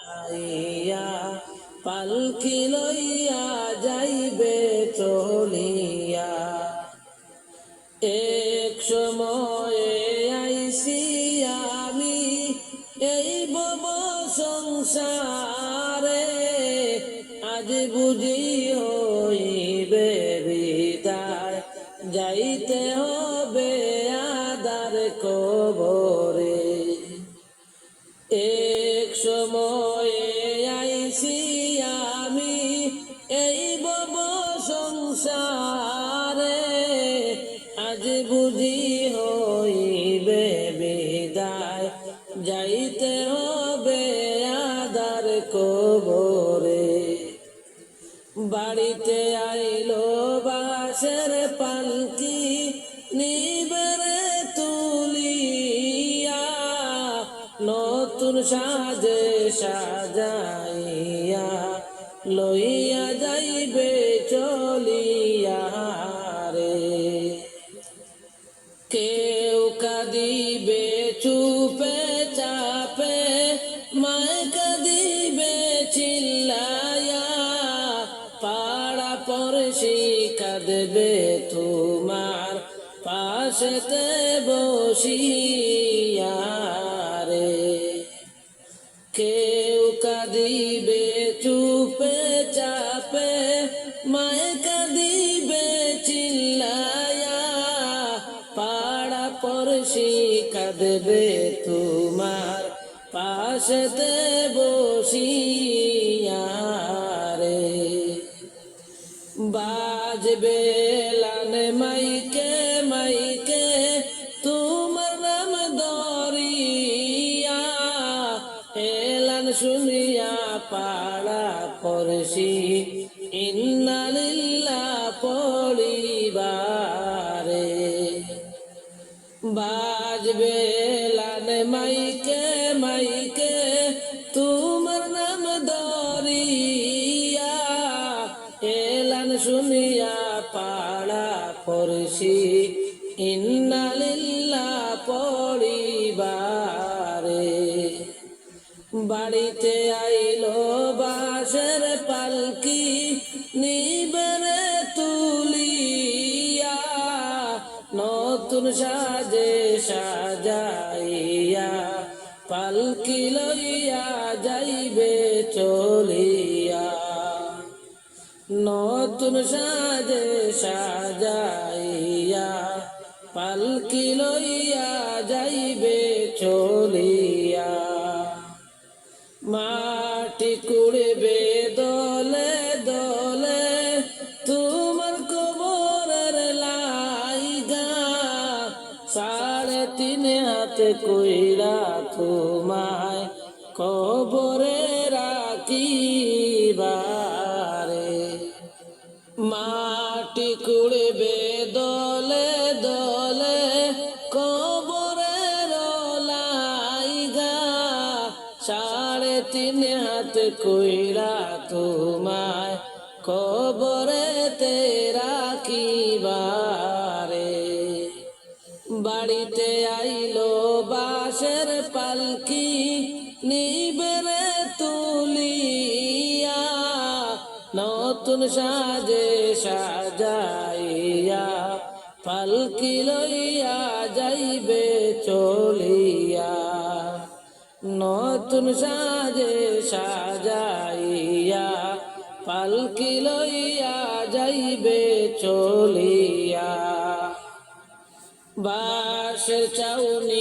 সাজাইয়া পালকি লইয়া যাইবে চলিয়া। এক সময়ে আইসি আমি এই ভব সংসারে, আজ বুঝি হইবে বিদায়, যাইতে হবে আদার কবরে। এক সময়ে আইসি আমি এই ভব সংসারে, আজ বুঝি হইবে বিদায়, যাইতে হবে আদার কবরে। বাড়িতে আইলো বাঁশের পালকি নিবেরে তুলিয়া, নতুন সাজে সাজাইয়া লইয়া যাইবে চলিয়া রে। কেউ কাঁদিবে চুপে চাপে, মায় কাঁদিবে চিল্লায়া, পাড়া পড়শি কাঁদবে তোমার পাশেতে বসিয়া রে। কেউ কাঁদিবে চুপে চাপে, মায় কাঁদিবে চিল্লায়া, পাড়া পড়শি কাঁদবে তোমার পাশেতে বসিয়া রে। বাজবে লান মাইকে মাইকে তোমার নাম ধরিয়া, এলান শুনিয়া পাড়া পড়শি ইন্না লিল্লাহ পড়িবারে। বাজবে লান মাইকে মাইকে তোমার নাম ধরিয়া, এলান শুনিয়া পাড়া পড়শি ইন্না লিল্লাহ পড়িবারে। বাড়িতে আইলো বাঁশের পালকি নিবেরে তুলিয়া, নতুন সাজে সাজাইয়া পালকি লইয়া যাইবে চলিয়া। নতুন সাজে সাজাইয়া পালকি লইয়া যাইবে চলিয়া। মাটি কুড়বে দলে দলে তোমার কবরের লাইগা, 3.5 হাত কইরা তোমায় কবরে রাখিবারে। মাটি কুড়বে দলে দলে কবরের লাইগা, 3.5 হাত কইরা তোমায় কবরেতে রাখিবারে। বাড়িতে আইলো বাঁশের পালকি নিবেরে তুলিয়া, নতুন সাজে সাজাইয়া পালকি লইয়া যাইবে চলিয়া। নতুন সাজে সাজাইয়া পালকি লইয়া যাইবে চলিয়া। বাঁশের চাউনি